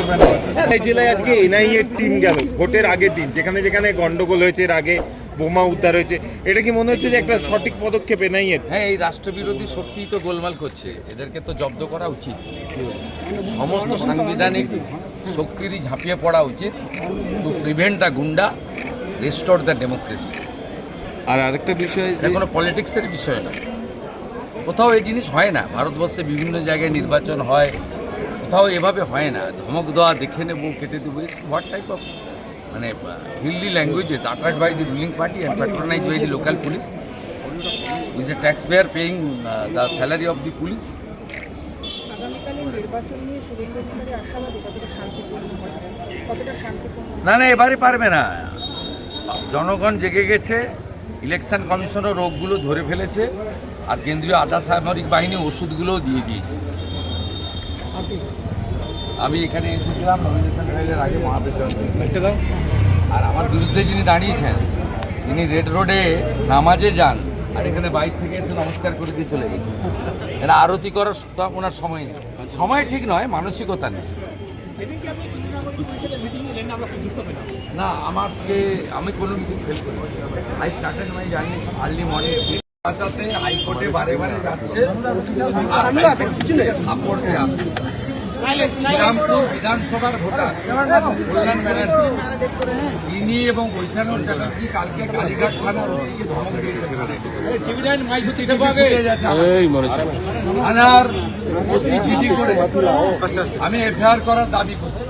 করবেন। এই জেলায় আজকে এনআইএ এর টিম গেল ভোটের আগের দিন, যেখানে যেখানে গন্ডগোল হয়েছে, এর আগে বোমা উদ্ধার হয়েছে, এটা কি মনে হচ্ছে যে একটা সঠিক পদক্ষেপ এনআইএ এর? হ্যাঁ, এই রাষ্ট্রবিরোধী শক্তিই তো গোলমাল করছে, এদেরকে তো জব্দ করা উচিত। সমস্ত সাংবিধানিক শক্তিরই ঝাঁপিয়ে পড়া উচিত টু প্রিভেন্ট দ্য গুন্ডা, রেস্টোর দ্য ডেমোক্রেসি। আর আরেকটা বিষয়, এটা কোনো পলিটিক্সের বিষয় না, কোথাও এই জিনিস হয় না। ভারতবর্ষে বিভিন্ন জায়গায় নির্বাচন হয়, কোথাও এভাবে হয় না। ধমক দেওয়া, দেখে নেবো, কেটে দেবো, হোয়াট টাইপ অফ মানে Hindi languages uttered by the ruling party and patronize by the local police with the tax payer paying the salary of the police. না না, এবারে পারবে না। জনগণ জেগে গেছে, ইলেকশন কমিশনও রোগগুলো ধরে ফেলেছে, আর কেন্দ্রীয় আধা সামরিক বাহিনী ওষুধগুলোও দিয়ে দিয়েছে। আমি এখানে এসেছিলাম নমিনেশন ফাইলের আগে মহাবিদ্যালয়, আর আমার বিরুদ্ধে যিনি দাঁড়িয়েছেন তিনি রেড রোডে নামাজে যান, আর এখানে বাইক থেকে এসে নমস্কার করে দিয়ে চলে গেছেন। এটা আরতি করার ওনার সময় নেই, সময় ঠিক নয়, মানসিকতা নেই। না, আমি কোনো কিছু ফেল করি। I started my journey early morning. বাঁচাতে হাইকোর্টে বারে বারে যাচ্ছে, আর থাপ্পড় দিয়ে আসছে। শ্রীরামপুর বিধানসভার ভোটার কল্যাণ ব্যানার্জি, তিনি এবং বৈশানুর চ্যাটার্জি কালকে কালীঘাট থানার ওসিকে ধমক থানার ওসি জিডি করে আমি এফআইআর করার দাবি করছি।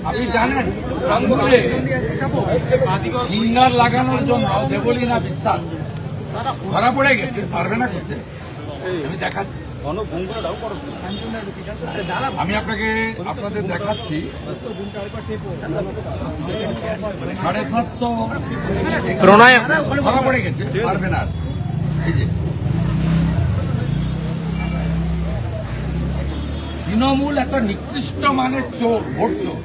আপনি জানেন রংপুরে ফিঙ্গার লাগানোর জন্য দেবলীনা বিশ্বাস ধরা পড়ে গেছে, পারবে না করতে। আমি দেখাচ্ছি, আমি আপনাদের দেখাচ্ছি 750 ধরা পড়ে গেছে, পারবে না। এই যে তৃণমূল একটা নিকৃষ্ট মানের চোর, ভোট চোর,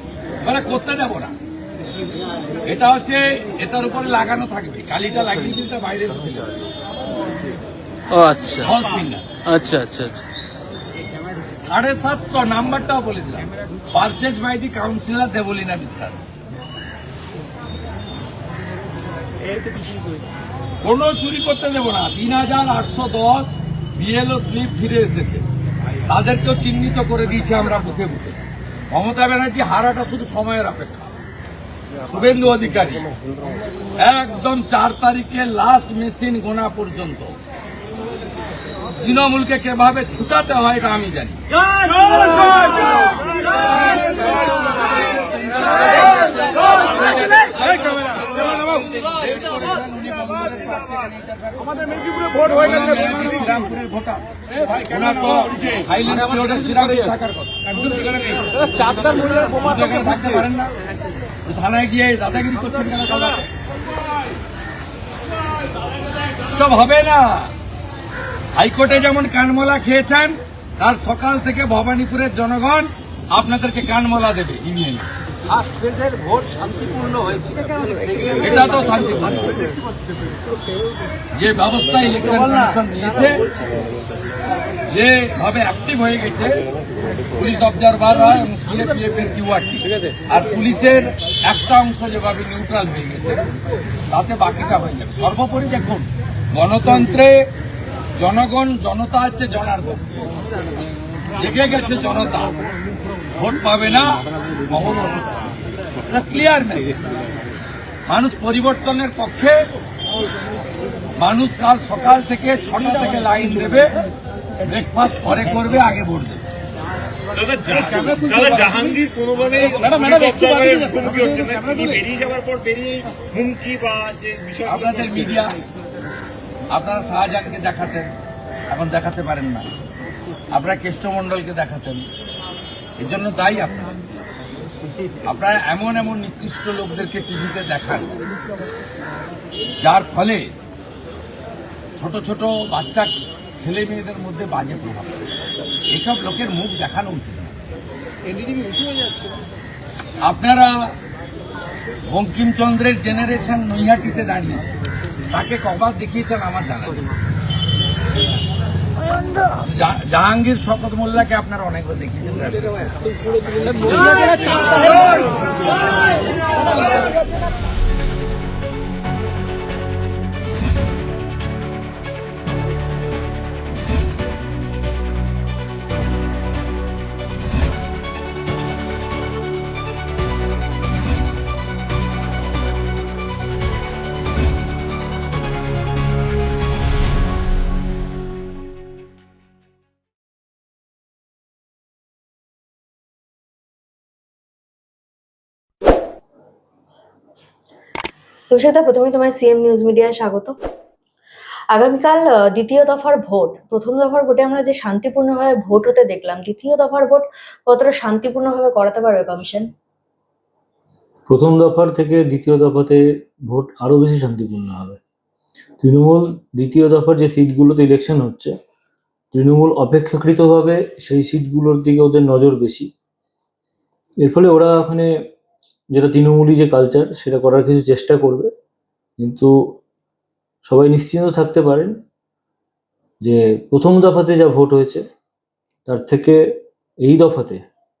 মানে করতে দেবো না। এটা হচ্ছে এটার উপরে লাগানো থাকবে, কালিটা লাগিয়ে দিলে বাইরে এসে যাবে। আচ্ছা আচ্ছা আচ্ছা আচ্ছা 750 নাম্বারটাও বলে দিলাম, purchase by the councillor Debalina Biswas. কোনো চুরি করতে দেবো না। 3810 বিএলও স্লিপ ফিরে এসেছে, তাদেরকেও চিহ্নিত করে দিয়েছি আমরা বুথে বুথে। মমতা ব্যানার্জি হারাটা শুধু সময়ের অপেক্ষা। শুভেন্দু অধিকারী একদম 4 তারিখে লাস্ট মেশিন গোনা পর্যন্ত তৃণমূলকে কিভাবে ছুটাতে হয় এটা আমি জানি। শ্রীরামপুরের ভোটার, ওনার তো হাইল্যান্ড শ্রীরামপুর থাকার কথা, থাকতে পারেন না। থানায় গিয়ে দাদাগিরি করছেন কেন? সব হবে না। হাইকোর্টে যেমন কানমলা খেয়েছেন, তার সকাল থেকে ভবানীপুরের জনগণ আপনাদেরকে কানমলা দেবে। ফার্স্ট ফেজের ভোট শান্তিপূর্ণ হয়েছে, এটা তো শান্তিপূর্ণ। যে ব্যবস্থা ইলেকশন কমিশন নিয়েছে, যেভাবে অ্যাক্টিভ হয়ে গেছে, পুলিশ অবজারভার হয় এবং সিএপিএফ এর কিউআরটি, আর পুলিশের একটা অংশ যেভাবে নিউট্রাল হয়ে গেছে, তাতে বাকিটা হয়ে যাবে। সর্বোপরি দেখুন, গণতন্ত্রে জনগণ, জনতা হচ্ছে জনার্দন। দেখে গেছে জনতা, ভোট পাবে না, ক্লিয়ার মেসেজ। মানুষ পরিবর্তনের পক্ষে, মানুষ কাল সকাল থেকে 6টা থেকে লাইন দেবে, ব্রেকফাস্ট পরে করবে, আগে ভোট দেবে। জাহাঙ্গীর কোনোভাবেই মুখোমুখি হচ্ছে না, তিনি বেরিয়ে যাওয়ার পর হুমকি বা যে বিষয়, আপনাদের মিডিয়া, আপনারা শাহজাহানকে দেখাতেন, এখন দেখাতে পারেন না। আপনারা কেষ্টমণ্ডলকে দেখাতেন, এর জন্য দায়ী আপনারা এমন এমন নিকৃষ্ট লোকদেরকে টিভিতে দেখান, যার ফলে ছোট ছোট বাচ্চা ছেলে মেয়েদের মধ্যে বাজে প্রভাব। এসব লোকের মুখ দেখানো উচিত না। আপনারা বঙ্কিমচন্দ্রের জেনারেশন নৈহাটিতে দাঁড়িয়েছে, তাকে কবার দেখিয়েছেন আমার জানা নেই। জাহাঙ্গীর শওকত মোল্লাকে আপনারা অনেকবার দেখিয়েছেন। তুষারদা, প্রথমে তোমার সিএম নিউজ মিডিয়ায় স্বাগত। আগামীকাল দ্বিতীয় দফার ভোট। প্রথম দফার ভোটে আমরা যে শান্তিপূর্ণভাবে ভোট হতে দেখলাম, দ্বিতীয় দফার ভোট কতটা শান্তিপূর্ণভাবে করাতে পারবে কমিশন? প্রথম দফার থেকে দ্বিতীয় দফাতে ভোট আরো বেশি শান্তিপূর্ণ হবে। তৃণমূল দ্বিতীয় দফার যে সিটগুলোতে ইলেকশন হচ্ছে, তৃণমূল অপেক্ষাকৃতভাবে সেই সিটগুলোর দিকে ওদের নজর বেশি। এর ফলে ওরা ওখানে যেটা তৃণমূলী যে কালচার সেটা করার কিছু চেষ্টা করবে, কিন্তু সবাই নিশ্চিন্ত থাকতে পারেন যে প্রথম দফাতে যা ভোট হয়েছে তার থেকে এই দফাতে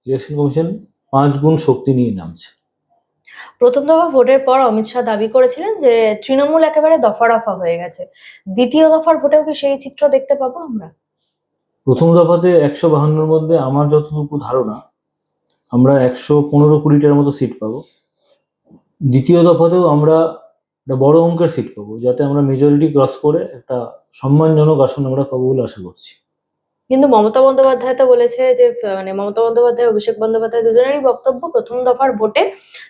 ইলেকশন কমিশন 5 গুণ শক্তি নিয়ে নামছে। প্রথম দফা ভোটের পর অমিত শাহ দাবি করেছিলেন যে তৃণমূল একেবারে দফা রফা হয়ে গেছে। দ্বিতীয় দফার ভোটেও কি সেই চিত্র দেখতে পাবো আমরা? প্রথম দফাতে 152-র মধ্যে আমার যতটুকু ধারণা আমরা 115-20টার মতো সিট পাবো। দ্বিতীয় দফাতেও আমরা একটা বড় অঙ্কের সিট পাবো, যাতে আমরা মেজরিটি ক্রস করে একটা সম্মানজনক আসন আমরা পাবো বলে আশা করছি। কিন্তু মমতা বন্দ্যোপাধ্যায় তো বলেছে যে মমতা বন্দ্যোপাধ্যায়, অভিষেক বন্দ্যোপাধ্যায় দুজনেরই বক্তব্য প্রথম দফার ভোটে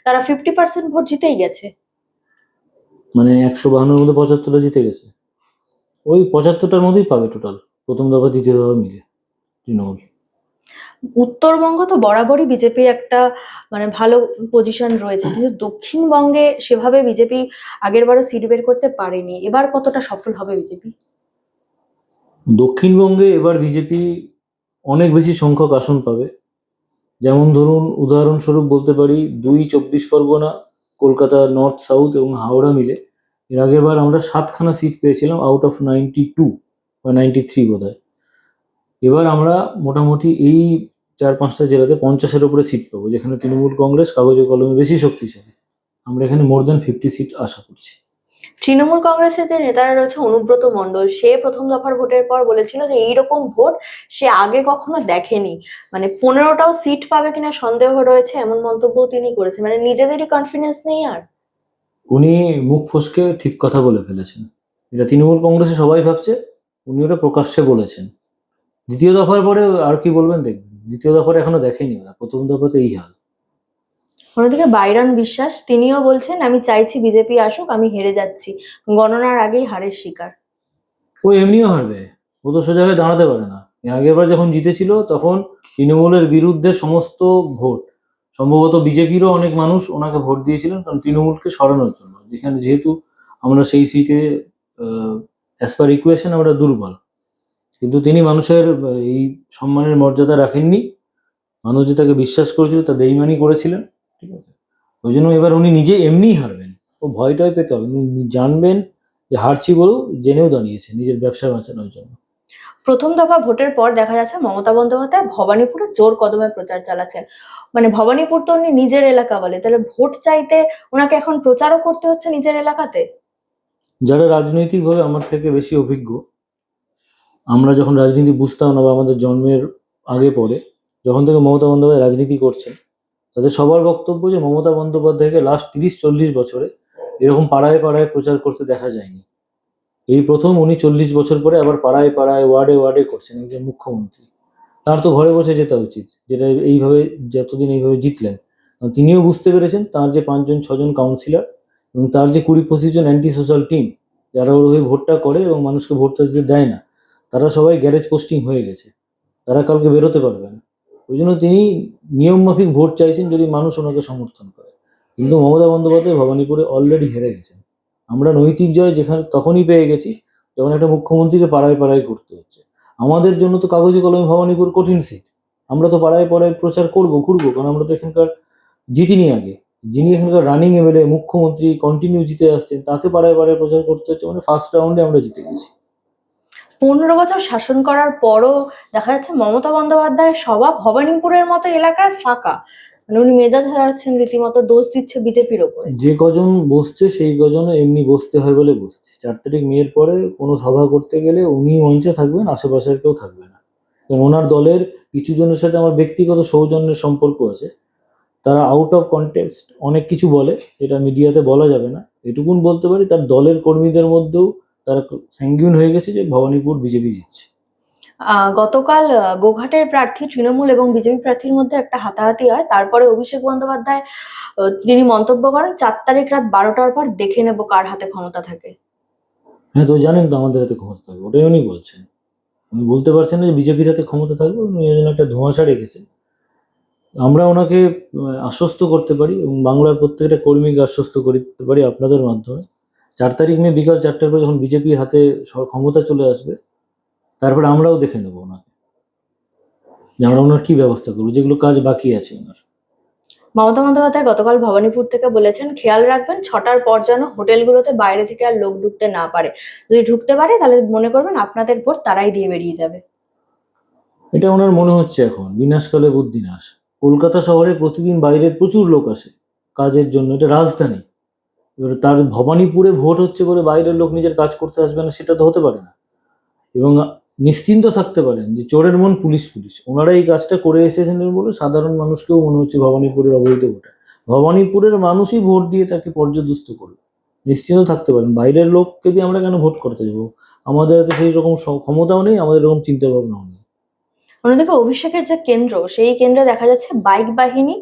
তারা 50% ভোট জিতেই গেছে। মানে 152-র মধ্যে 75টা জিতে গেছে। ওই 75টার মধ্যেই পাবে টোটাল প্রথম দফা দ্বিতীয় দফা মিলে তৃণমূল। উত্তরবঙ্গ তো বরাবরই বিজেপির একটা ভালো পজিশন রয়েছে, কিন্তু দক্ষিণবঙ্গে সেভাবে বিজেপি আগেরবারও সিট বের করতে পারেনি। এবার কতটা সফল হবে বিজেপি? দক্ষিণবঙ্গে এবার বিজেপি অনেক বেশি সংখ্যক আসন পাবে। যেমন ধরুন, উদাহরণস্বরূপ বলতে পারি 2 24 পরগনা, কলকাতা নর্থ, সাউথ এবং হাওড়া মিলে এর আগের বার আমরা 7খানা সিট পেয়েছিলাম আউট অফ 92 বা 93 বোধহয়। এবার আমরা মোটামুটি এই 4-5টা জেলাতে 50-এর উপরে সিট পাবো, যেখানে তৃণমূল কংগ্রেস কাগজে কলমে বেশি শক্তিশালী। আমরা এখানে মোর দ্যান 50 সিট আশা করছি। তৃণমূল কংগ্রেসের যে নেতারা রয়েছে, অনুব্রত মণ্ডল, সে প্রথম দফার ভোটের পর বলেছিল যে এইরকম ভোট সে আগে কখনো দেখেনি। 15টাও সিট পাবে কিনা সন্দেহ রয়েছে, এমন মন্তব্য তিনি করেছেন। নিজেদেরই কনফিডেন্স নেই আর। উনি মুখ ফসকে ঠিক কথা বলে ফেলেছেন। এটা তৃণমূল কংগ্রেসে সবাই ভাবছে, উনি ওটা প্রকাশ্যে বলেছেন। দ্বিতীয় দফার পরে আর কি বলবেন দেখবেন। দ্বিতীয় দফারে এখনো দেখেনি ওরা, প্রথম দফাতে এই হাল। অন্যদিকে বাইরন বিশ্বাস, তিনিও বলছেন আমি চাইছি বিজেপি আসুক, আমি হেরে যাচ্ছি, গণনার আগেই হারের শিকার। ও এমনিও হারবে, ও তো সোজা হয়ে দাঁড়াতে পারে না। এর আগের বার যখন জিতেছিল তখন তৃণমূলের বিরুদ্ধে সমস্ত ভোট, সম্ভবত বিজেপিরও অনেক মানুষ ওনাকে ভোট দিয়েছিলেন, কারণ তৃণমূলকে সরানোর জন্য, যেহেতু আমরা সেই সিটে অ্যাজ পার ইকুয়েশন আমরা দুর্বল। কিন্তু তিনি মানুষের এই সম্মানের মর্যাদা রাখেননি। মানুষ যে তাকে বিশ্বাস করেছিল তা বেইমানি করেছিলেন, ঠিক আছে? ওই জন্য এবার উনি নিজে এমনিই হারবেন। ও ভয়টাই পেতে হবে, উনি জানবেন যে হারছি বলেও জেনেও দাঁড়িয়েছে নিজের ব্যবসা বাঁচানোর জন্য। প্রথম দফা ভোটের পর দেখা যাচ্ছে মমতা বন্দ্যোপাধ্যায় ভবানীপুরে জোর কদমে প্রচার চালাচ্ছেন। ভবানীপুর তো উনি নিজের এলাকা বলে, তাহলে ভোট চাইতে ওনাকে এখন প্রচারও করতে হচ্ছে নিজের এলাকাতে। যারা রাজনৈতিকভাবে আমার থেকে বেশি অভিজ্ঞ, আমরা যখন রাজনীতি বুঝতাম না বা আমাদের জন্মের আগে পরে, যখন থেকে মমতা বন্দ্যোপাধ্যায় রাজনীতি করছেন, তাদের সবার বক্তব্য যে মমতা বন্দ্যোপাধ্যায়কে লাস্ট 30-40 বছরে এরকম পাড়ায় পাড়ায় প্রচার করতে দেখা যায়নি। এই প্রথম উনি 40 বছর পরে আবার পাড়ায় পাড়ায় ওয়ার্ডে ওয়ার্ডে করছেন একজন মুখ্যমন্ত্রী। তার তো ঘরে বসে যেতে উচিত, যেটা এইভাবে যতদিন এইভাবে জিতলেন। তিনিও বুঝতে পেরেছেন তার যে 5-6জন কাউন্সিলর এবং তার যে 20-25 জন অ্যান্টি সোশ্যাল টিম, যারা ওর হয়ে ভোটটা করে এবং মানুষকে ভোটটা দিতে দেয় না, তারা সবাই গ্যারেজ পোস্টিং হয়ে গেছে, তারা কালকে বেরোতে পারবে না। ওই জন্য তিনি নিয়ম মাফিক ভোট চাইছেন যদি মানুষ ওনাকে সমর্থন করে। কিন্তু মমতা বন্দ্যোপাধ্যায় ভবানীপুরে অলরেডি হেরে গেছেন। আমরা নৈতিক জয় যেখানে তখনই পেয়ে গেছি যখন একটা মুখ্যমন্ত্রীকে পাড়ায় পাড়ায় ঘুরতে হচ্ছে। আমাদের জন্য তো কাগজে কলমে ভবানীপুর কঠিন সিট, আমরা তো পাড়ায় পাড়ায় প্রচার করবো, ঘুরবো, কারণ আমরা তো এখানকার জিতিনি আগে। যিনি এখানকার রানিং এমএলএ, মুখ্যমন্ত্রী, কন্টিনিউ জিতে আসছেন, তাকে পাড়ায় পাড়ায় প্রচার করতে হচ্ছে। ফার্স্ট রাউন্ডে আমরা জিতে গেছি। 15 বছর শাসন করার পরও দেখা যাচ্ছে মমতা বন্দ্যোপাধ্যায়ের সভা ভবানীপুরের মতো এলাকায় ফাঁকা, মানে উনি মেজাজ হারাচ্ছেন, রীতিমতো দোষ দিচ্ছে বিজেপির ওপরে। যে কজন বসছে সেই কজন এমনি বসতে হয় বলে বসছে। 4 তারিখ মেয়ের পরে কোনো সভা করতে গেলে উনি মঞ্চে থাকবেন, আশেপাশের কেউ থাকবে না। কারণ ওনার দলের কিছু জনের সাথে আমার ব্যক্তিগত সৌজন্যের সম্পর্ক আছে, তারা আউট অফ কনটেক্সট অনেক কিছু বলে, যেটা মিডিয়াতে বলা যাবে না। এটুকুন বলতে পারি, তার দলের কর্মীদের মধ্যেও তারা স্যাঙ্গুইন হয়ে গেছে যে ভবানীপুর বিজেপি জিতছে। গতকাল গোঘাটের প্রার্থী তৃণমূল এবং বিজেপি প্রার্থীর মধ্যে একটা হাতাহাতি হয়, তারপরে অভিষেক বন্দ্যোপাধ্যায় তিনি মন্তব্য করেন 4 তারিখ রাত 12টার পর দেখে নেব কার হাতে ক্ষমতা থাকে। হ্যাঁ, তো জানেন তো আমাদের হাতে ক্ষমতা থাকবে, ওটাই উনি বলছেন। উনি বলতে পারছেন না যে বিজেপির হাতে ক্ষমতা থাকবে, উনি এই জন্য একটা ধোঁয়াশা রেখেছেন। আমরা ওনাকে আশ্বস্ত করতে পারি এবং বাংলার প্রত্যেকটা কর্মীকে আশ্বস্ত করতে পারি আপনাদের মাধ্যমে। 4 তারিখ মে বিকাল 4টার পর যখন বিজেপির হাতে ক্ষমতা চলে আসবে, তারপরে আমরাও দেখে নেবো ওনাকে, যে আমরা ওনার কি ব্যবস্থা করবো, যেগুলো কাজ বাকি আছে ওনার। মমতা বন্দ্যোপাধ্যায় গতকাল ভবানীপুর থেকে বলেছেন, খেয়াল রাখবেন 6টার পর যেন হোটেলগুলোতে বাইরে থেকে আর লোক ঢুকতে না পারে, যদি ঢুকতে পারে তাহলে মনে করবেন আপনাদের ভোট তারাই দিয়ে বেরিয়ে যাবে। এটা ওনার মনে হচ্ছে এখন বিনাশকালে বুদ্ধি নাশ। কলকাতা শহরে প্রতিদিন বাইরের প্রচুর লোক আসে কাজের জন্য, এটা রাজধানী। এবার তার ভবানীপুরে ভোট হচ্ছে করে বাইরের লোক নিজের কাজ করতে আসবে না, সেটা তো হতে পারে না। এবং নিশ্চিন্ত থাকতে পারেন যে চোরের মন পুলিশ পুলিশ, ওনারা এই কাজটা করে এসেছেন বলে সাধারণ মানুষকেও মনে হচ্ছে ভবানীপুরের অবৈধ ভোটার। ভবানীপুরের মানুষই ভোট দিয়ে তাকে পর্যদস্ত করলো, নিশ্চিন্ত থাকতে পারেন। বাইরের লোককে দিয়ে আমরা কেন ভোট করতে যাবো? আমাদের হাতে সেই রকম ক্ষমতাও নেই, আমাদের এরকম চিন্তা ভাবনাও নেই। অন্যদিকে অভিষেকের যে কেন্দ্র, সেই কেন্দ্রে দেখা যাচ্ছে বাইক বাহিনী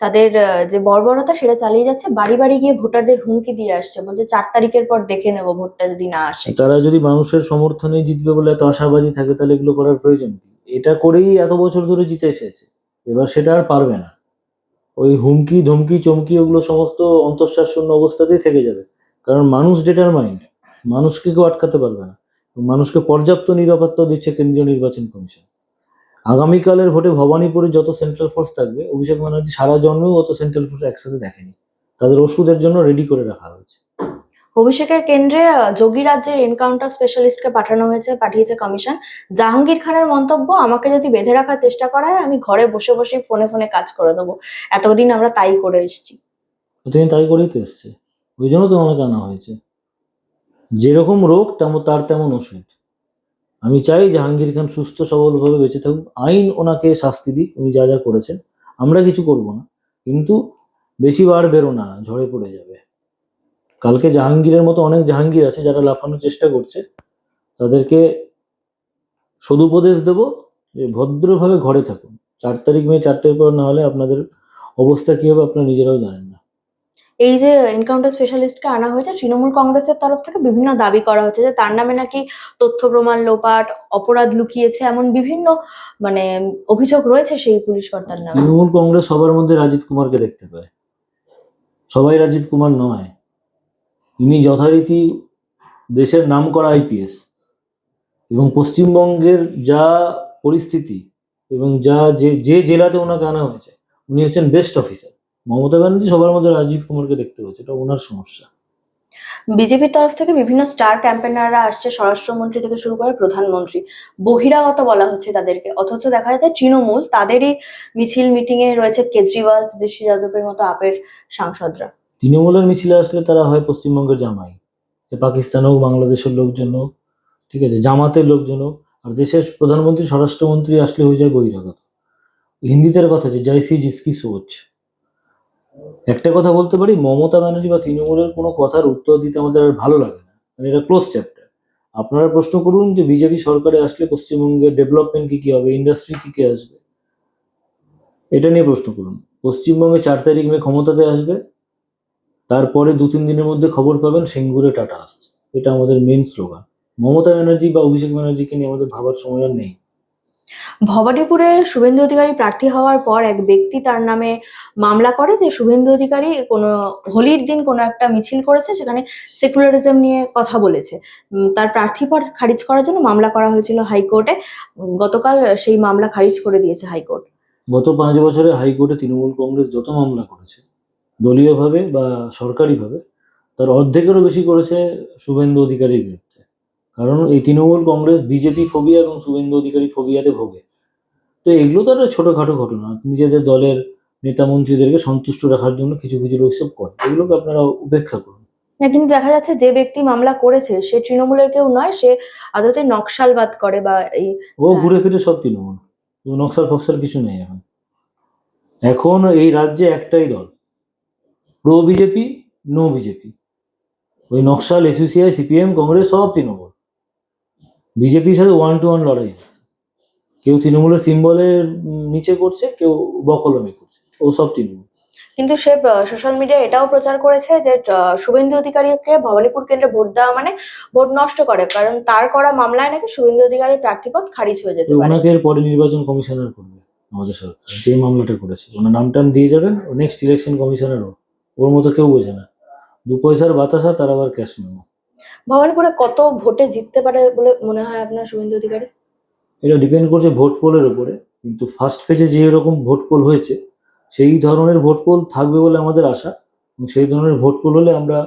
তাদের যে বর্বরতা সেটা চালিয়ে যাচ্ছে, বাড়ি বাড়ি গিয়ে ভোটারদের হুমকি দিয়ে আসছে, বলছে 4 তারিখের পর দেখে নেবো ভোটটা যদি না আসে। তারা যদি মানুষের সমর্থনে জিতবে বলে এত আশাবাদী থাকে, তাহলে এগুলো করার প্রয়োজন কি? এটা করেই এত বছর ধরে জিতে এসেছে, এবার সেটা আর পারবে না। ওই হুমকি ধমকি চমকি ওগুলো সমস্ত অন্তঃশ্বাস শূন্য অবস্থাতেই থেকে যাবে। কারণ মানুষ ডিটারমাইন্ড, মানুষকে কেউ আটকাতে পারবে না। মানুষকে পর্যাপ্ত নিরাপত্তা দিচ্ছে কেন্দ্রীয় নির্বাচন কমিশন। আগামীকালের ভোটে ভবানীপুরে যত সেন্ট্রাল ফোর্স থাকবে, অভিষেক ব্যানার্জি সারা জন্মেও অত সেন্ট্রাল ফোর্স একসাথে দেখেনি। তাদের ওষুধের জন্য রেডি করে রাখা হয়েছে। অভিষেকের কেন্দ্রে যোগী রাজ্যের এনকাউন্টার স্পেশালিস্টকে পাঠিয়েছে কমিশন। জাহাঙ্গীর খানের মন্তব্য, আমাকে যদি বেঁধে রাখার চেষ্টা করা হয় আমি ঘরে বসে বসে ফোনে ফোনে কাজ করে দেবো, এতদিন আমরা তাই করে এসেছি। তিনি তাই করেই তো এসছে, ওই জন্য তো ওনাকে আনা হয়েছে। যেরকম রোগ তার তেমন ওষুধ। আমি চাই জাহাঙ্গীর খান সুস্থ সবলভাবে বেঁচে থাকুক, আইন ওনাকে শাস্তি দিক, উনি যা যা করেছেন। আমরা কিছু করব না, কিন্তু বেশি বার বেরো না, ঝড়ে পড়ে যাবে। কালকে জাহাঙ্গীরের মতো অনেক জাহাঙ্গীর আছে যারা লাফানোর চেষ্টা করছে, তাদেরকে সদুপদেশ দেব যে ভদ্রভাবে ঘরে থাকুন। 4 তারিখ মে 4টের পর না হলে আপনাদের অবস্থা কি হবে আপনারা নিজেরাও জানেন না। এই যে এনকাউন্টার স্পেশালিস্টকে আনা হয়েছে, তৃণমূল কংগ্রেসের তরফ থেকে বিভিন্ন দাবি করা হচ্ছে যে তার নামে নাকি তথ্য প্রমাণ লোপাট, অপরাধ লুকিয়েছে, এমন বিভিন্ন মানে অভিযোগ রয়েছে সেই পুলিশ কর্তার নামে। তৃণমূল কংগ্রেস সবার মধ্যে রাজীব কুমারকে দেখতে পায়, সবাই রাজীব কুমার নয়। ইনি যথারীতি দেশের নামকরা আইপিএস, এবং পশ্চিমবঙ্গের যা পরিস্থিতি এবং যে জেলাতে ওনাকে আনা হয়েছে, উনি হচ্ছেন বেস্ট অফিসার। মমতা ব্যানার্জি সবার মধ্যে রাজীব কুমারকে দেখতে পাচ্ছে, এটা ওনার সমস্যা। বিজেপির তরফ থেকে বিভিন্ন স্টার ক্যাম্পেনাররা আসছে, স্বরাষ্ট্রমন্ত্রী থেকে শুরু করে প্রধানমন্ত্রী, বহিরাগত বলা হচ্ছে তাদেরকে, অথচ দেখা যাচ্ছে তৃণমূল তাদেরই মিছিল মিটিং এ রয়েছে কেজরিওয়াল, তেজস্বী যাদবের মতো আপের সাংসদরা। তৃণমূলের মিছিলে আসলে তারা হয় পশ্চিমবঙ্গের জামাই, পাকিস্তান হোক, বাংলাদেশের লোকজন হোক, ঠিক আছে, জামাতের লোকজন হোক। আর দেশের প্রধানমন্ত্রী স্বরাষ্ট্রমন্ত্রী আসলে হয়ে যায় বহিরাগত। হিন্দিতে কথা আছে, জয়সি জিসকি সোচ। একটা কথা বলতে পারি, মমতা ব্যানার্জি বা তৃণমূলের কোনো কথার উত্তর দিতে আমাদের আর ভালো লাগে না, মানে এটা ক্লোজ চ্যাপ্টার। আপনারা প্রশ্ন করুন যে বিজেপি সরকারে আসলে পশ্চিমবঙ্গের ডেভেলপমেন্ট কি কি হবে, ইন্ডাস্ট্রি কি কি আসবে, এটা নিয়ে প্রশ্ন করুন। পশ্চিমবঙ্গে 4 তারিখ মে ক্ষমতাতে আসবে, তারপরে 2-3 দিনের মধ্যে খবর পাবেন সিঙ্গুরে টাটা আসছে। এটা আমাদের মেন স্লোগান। মমতা ব্যানার্জি বা অভিষেক ব্যানার্জিকে নিয়ে আমাদের ভাবার সময় আর নেই। ভবানীপুরে শুভেন্দু অধিকারী প্রার্থী হওয়ার পর এক ব্যক্তি তার নামে মামলা করে যে শুভেন্দু অধিকারী কোনো হোলির দিন কোনো একটা মিছিল করেছে, সেখানে সেকুলারিজম নিয়ে কথা বলেছে। তার প্রার্থী পদ খারিজ করার জন্য মামলা করা হয়েছিল হাইকোর্টে। গতকাল সেই মামলা খারিজ করে দিয়েছে হাইকোর্ট। গত 5 বছরে হাইকোর্টে তৃণমূল কংগ্রেস যত মামলা করেছে দলীয়ভাবে বা সরকারিভাবে, তার অর্ধেকেরও বেশি করেছে শুভেন্দু অধিকারীর বিরুদ্ধে। কারণ এই তৃণমূল কংগ্রেস বিজেপি ফোবিয়া এবং শুভেন্দু অধিকারী ফোবিয়াতে ভোগে। তো এগুলো তো একটা ছোটোখাটো ঘটনা, নিজেদের দলের নেতা মন্ত্রীদেরকে সন্তুষ্ট রাখার জন্য কিছু কিছু লোক সব করে, এগুলোকে আপনারা উপেক্ষা করুন। না, কিন্তু দেখা যাচ্ছে যে ব্যক্তি মামলা করেছে সে তৃণমূলের কেউ নয়, সে আদতে নকশালবাদ করে বা এই ও ঘুরে ফিরে সব তৃণমূল, নকশাল ফকশাল কিছু নেই এখন। এখন এই রাজ্যে একটাই দল, প্রো বিজেপি, নো বিজেপি। ওই নকশাল, এসইউসিআই, সিপিএম, কংগ্রেস সব তৃণমূল। বিজেপির সাথে 1-to-1 লড়াই হচ্ছে। কেউ তৃণমূলের সিম্বলের নিচে করছে, কেউ বকলমে করছে, ও সব তৃণমূল। কিন্তু সে সোশ্যাল মিডিয়ায় এটাও প্রচার করেছে যে শুভেন্দু অধিকারীকে ভবানীপুর কেন্দ্রে ভোট দেওয়া মানে ভোট নষ্ট করে, কারণ তার করা মামলায় নাকি শুভেন্দু অধিকারীর প্রার্থীপদ খারিজ হয়ে যেতে পারে। ওনাকে এর পরে নির্বাচন কমিশনার করবে আমাদের সরকার, যে মামলাটা করেছে ওনার নাম টাম দিয়ে যাবেন, নেক্সট ইলেকশন কমিশনারও। ওর মতো কেউ বোঝে না, 2 পয়সার বাতাসা, তার আবার ক্যাশ মেমো। ভবানীপুরে কত ভোটে জিততে পারে বলে মনে হয় আপনার শুভেন্দু অধিকারী? এটা ডিপেন্ড করছে ভোট পোলের উপরে, কিন্তু ফার্স্ট ফেজে যে রকম ভোট পোল হয়েছে সেই ধরনের ভোট পোল থাকবে বলে আমাদের আশা, এবং সেই ধরনের ভোট পোল হলে আমরা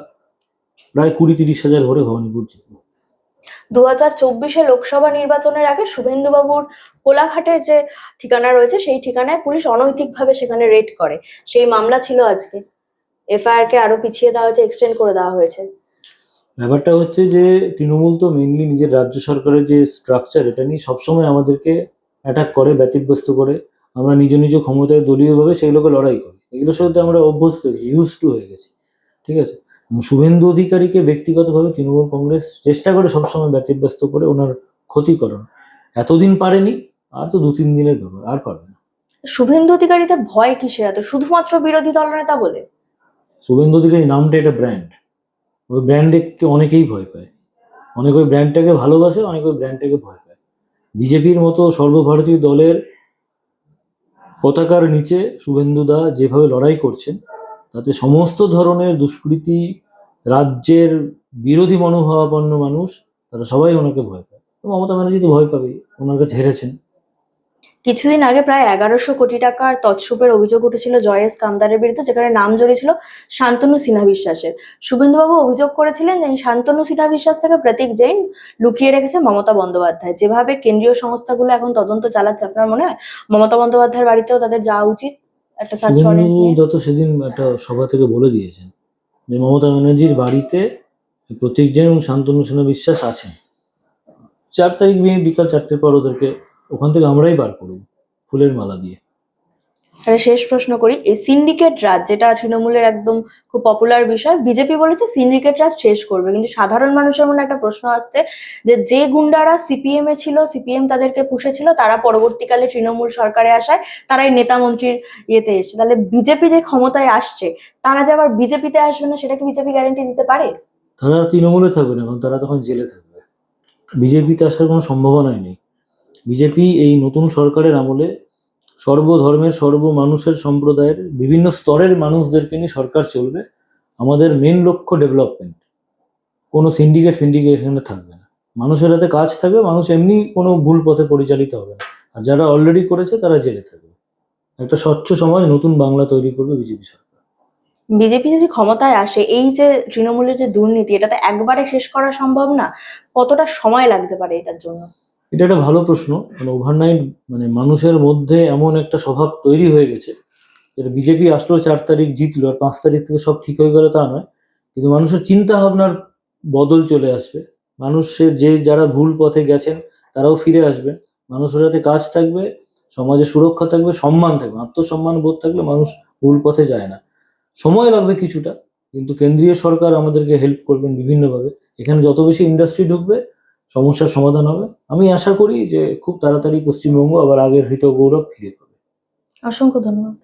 প্রায় 20-30 হাজার ভোটে ভবানীপুর জিতব। 2024 লোকসভা নির্বাচনের আগে শুভেন্দু বাবুর কোলাঘাটের যে ঠিকানা রয়েছে সেই ঠিকানায় পুলিশ অনৈতিকভাবে সেখানে রেড করে, সেই মামলা ছিল আজকে। এফআইআর কে আরো পিছিয়ে দেওয়া হয়েছে, এক্সটেন্ড করে দেওয়া হয়েছে। ব্যাপারটা হচ্ছে যে তৃণমূল তো মেইনলি নিজের রাজ্য সরকারের যে স্ট্রাকচার, এটা নিয়ে সবসময় আমাদেরকে অ্যাটাক করে, ব্যতিব্যস্ত করে। আমরা নিজ নিজ ক্ষমতায় দলীয়ভাবে সেগুলোকে লড়াই করি, এগুলোর সাথে আমরা অভ্যস্ত হয়ে গেছি, ইউজ টু হয়ে গেছি, ঠিক আছে। এবং শুভেন্দু অধিকারীকে ব্যক্তিগতভাবে তৃণমূল কংগ্রেস চেষ্টা করে সবসময় ব্যতিব্যস্ত করে ওনার ক্ষতিকরণ। এতদিন পারেনি, আর তো 2-3 দিনের ব্যাপার, আর পারবে না। শুভেন্দু অধিকারীতে ভয় কিসের এত, শুধুমাত্র বিরোধী দলনেতা বলে? শুভেন্দু অধিকারী নামটা এটা ব্র্যান্ড, ওই ব্র্যান্ডকে অনেকেই ভয় পায়, অনেক ওই ব্র্যান্ডটাকে ভালোবাসে, অনেক ওই ব্র্যান্ডটাকে ভয় পায়। বিজেপির মতো সর্বভারতীয় দলের পতাকার নিচে শুভেন্দুদা যেভাবে লড়াই করছেন, তাতে সমস্ত ধরনের দুষ্কৃতী, রাজ্যের বিরোধী মনোভাবাপন্ন মানুষ, তারা সবাই ওনাকে ভয় পায়। তো মমতা ব্যানার্জি তো ভয় পাবেই, ওনার কাছে হেরেছেন। কিছুদিন আগে প্রায় 1100 কোটি টাকার তৎসুপের অভিযোগ উঠেছিল জয়েস কামদারের বিরুদ্ধে, যেখানে নাম জড়িয়েছিল শান্তনু সিনহা বিশ্বাসের। শুভেন্দুবাবু অভিযোগ করেছিলেন যে এই শান্তনু সিনহা বিশ্বাস থেকে প্রতীক জৈন লুকিয়ে রেখেছে মমতা বন্দ্যোপাধ্যায়। যেভাবে কেন্দ্রীয় সংস্থাগুলো এখন তদন্ত চালাচ্ছে, আপনার মনে হয় মমতা বন্দ্যোপাধ্যায়ের বাড়িতেও তাদের যাওয়া উচিত একটা সার্চ ওয়ারেন্ট নিয়ে? শুভেন্দু তো সেদিন একটা সভা থেকে বলে দিয়েছেন যে মমতা ব্যানার্জির বাড়িতে প্রতীক জৈন এবং শান্তনু সিনহা বিশ্বাস আছেন। 4 তারিখ বিকাল 4টের পর ওদেরকে ওখান থেকে আমরাই বার করবো ফুলের মালা দিয়ে। একটা শেষ প্রশ্ন করি, এই সিন্ডিকেট রাজ যেটা তৃণমূলের একদম খুব পপুলার বিষয়, বিজেপি বলেছে সিন্ডিকেট রাজ শেষ করবে, কিন্তু সাধারণ মানুষের মনে একটা প্রশ্ন আসছে যে যে গুন্ডারা সিপিএম এ ছিল, সিপিএম তাদেরকে পুষেছিল, তারা পরবর্তীকালে তৃণমূল সরকারে আসায় তারাই নেতা মন্ত্রীর ইয়েতে এসছে, তাহলে বিজেপি যে ক্ষমতায় আসছে তারা যে আবার বিজেপিতে আসবে না, সেটা কি বিজেপি গ্যারান্টি দিতে পারে? তারা আর তৃণমূলে থাকবে না, কারণ তারা তখন জেলে থাকবে। বিজেপিতে আসার কোনো সম্ভাবনাই নেই। বিজেপি এই নতুন সরকারের আমলে সর্বধর্মের, সর্বমানুষের, সম্প্রদায়ের বিভিন্ন স্তরের মানুষদেরকে নিয়ে সরকার চলবে। আমাদের মেন লক্ষ্য ডেভেলপমেন্ট, কোনো সিন্ডিকেট ফিন্ডিকেট এখানে থাকবে না। মানুষের হাতে কাজ থাকবে, মানুষ এমনি কোনো ভুল পথে পরিচালিত হবে না, আর যারা অলরেডি করেছে তারা জেলে থাকবে। একটা স্বচ্ছ সমাজ, নতুন বাংলা তৈরি করবে বিজেপি সরকার। বিজেপি যদি ক্ষমতায় আসে, এই যে তৃণমূলের যে দুর্নীতি, এটা তো একবারে শেষ করা সম্ভব না, কতটা সময় লাগতে পারে এটার জন্য? এটা একটা ভালো প্রশ্ন। মানে ওভারনাইট মানে মানুষের মধ্যে এমন একটা স্বভাব তৈরি হয়ে গেছে, যেটা বিজেপি আসলো 4 তারিখ জিতলো আর 5 তারিখ থেকে সব ঠিক হয়ে গেল তা নয়, কিন্তু মানুষের চিন্তা ভাবনার বদল চলে আসবে। মানুষের যারা ভুল পথে গেছেন তারাও ফিরে আসবে, মানুষের হাতে কাজ থাকবে, সমাজে সুরক্ষা থাকবে, সম্মান থাকবে, আত্মসম্মান বোধ থাকলে মানুষ ভুল পথে যায় না। সময় লাগবে কিছুটা, কিন্তু কেন্দ্রীয় সরকার আমাদেরকে হেল্প করবেন বিভিন্নভাবে। এখানে যত বেশি ইন্ডাস্ট্রি ঢুকবে সমস্যার সমাধান হবে। আমি আশা করি যে খুব তাড়াতাড়ি পশ্চিমবঙ্গ আবার আগের হৃত গৌরব ফিরে পাবে। অসংখ্য ধন্যবাদ।